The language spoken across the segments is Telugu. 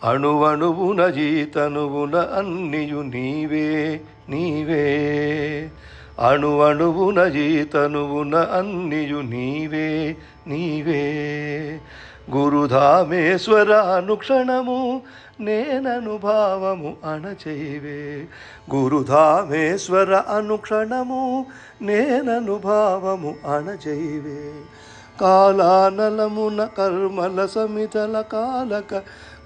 అణువణువున జీతనువున అన్నియు నీవే నీవే. అణువణువున జీతనువున అన్నియు నీవే నీవే. గురుధామేశ్వర అనుక్షణము నేననుభావము అణచైవే. గురుధామేశ్వర అనుక్షణము నేననుభావము అణచైవే. కాలానలమున కర్మల సమితల కాలక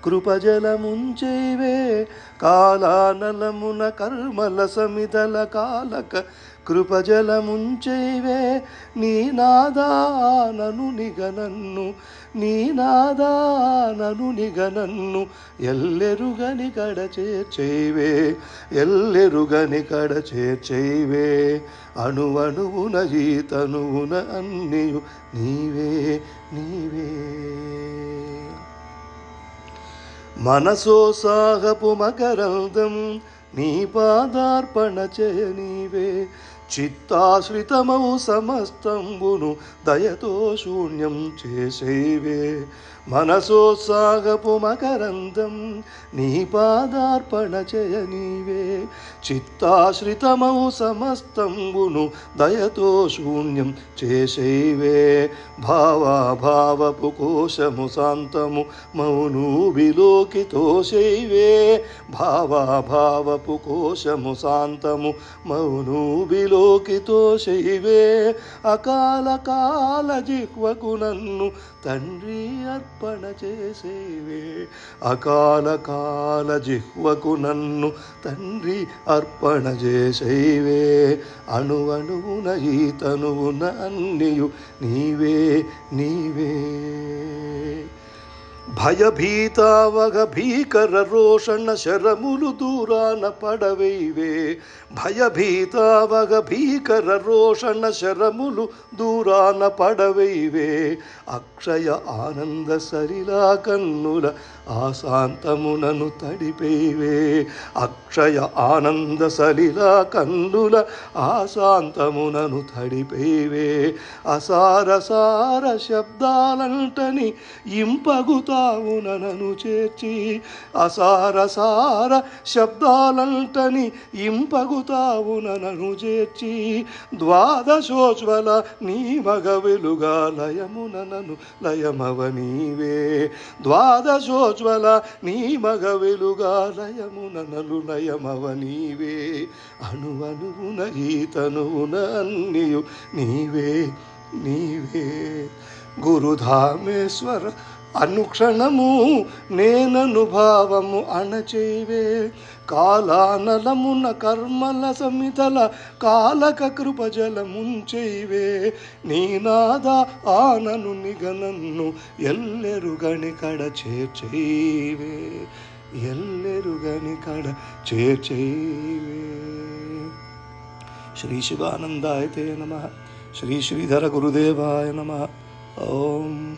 కృపజలముంచైవే. కాలానలమున కర్మల సమితల కాలక కృపజలముంచైవే. నీ నాదానను నిగనన్ను నీ నాదానను నిగనన్ను ఎల్లెరుగని కడ చేర్చైవే. ఎల్లెరుగని కడ చేర్చైవే. అణువణువున జీతనువున అన్నియు నీవే నీవే. మనసోత్సాహపు మకరందం నీ పాదార్పణ చేయనీవే. చిత్తాశ్రితమౌ సమస్తంబును దయతో శూన్యం చేసేవే. మనసోత్సాహపు మకరందం నీ పాదార్పణ చేయనీవే. చిత్తాశ్రితమౌ సమస్తంబును దయతో శూన్యం చేసేవే. భావాభావపు కోశము శాంతము మౌనూబిలోకి తోసేవే. భావాభావపు కోశము శాంతము మౌనూబిలోకి తోసేవే. అకాల కాల జిహ్వకు నన్ను తండ్రి అర్పణ చేసేవే. అకాల కాల జిహ్వకు నన్ను తండ్రి అర్పణ చేసేవే. అణువణువున ఈతనువున అన్నియు నీవే నీవే. భయభీతావగ భీకర రోషణ శరములు దూరాన పడవైవే. భయభీతావగ భీకర రోషణ శరములు దూరాన పడవైవే. అక్షయ ఆనంద సరిలా కన్నుల ఆశాంతమునను తడిపేవే. అక్షయ ఆనంద సలిలా కన్నుల ఆశాంతమునను తడిపేవే. అసారసార శబ్దాలంటని ఇంపగుతావు నన్ను చేర్చి. అసారసార శబ్దాలంటని ఇంపగుతావు నన్ను చేర్చి. ద్వాదశోజ్వల నీ మగ వెలుగా లయమున నన్ను లయమవ నీవే. ద్వాదశోజ్వల నీ మగ వెలుగా లయమున నన్ను లయమవ నీవే. అణువణువున ఈతనువున అన్నియు నీవే నీవే. గురుధామేశ్వర అనుక్షణము నేననుభావము అణచైవే. కాలానలమున కర్మల సమితల కాలక కృపజలముంచైవే. నీ నాదా ఆనను నిగనన్ను ఎల్లెరుగని కడ చేర్చైవే. ఎల్లెరుగని కడ చేర్చైవే. శ్రీ శివానందాయ తే నమః. శ్రీ శ్రీధర గురుదేవాయ నమః. ఓం.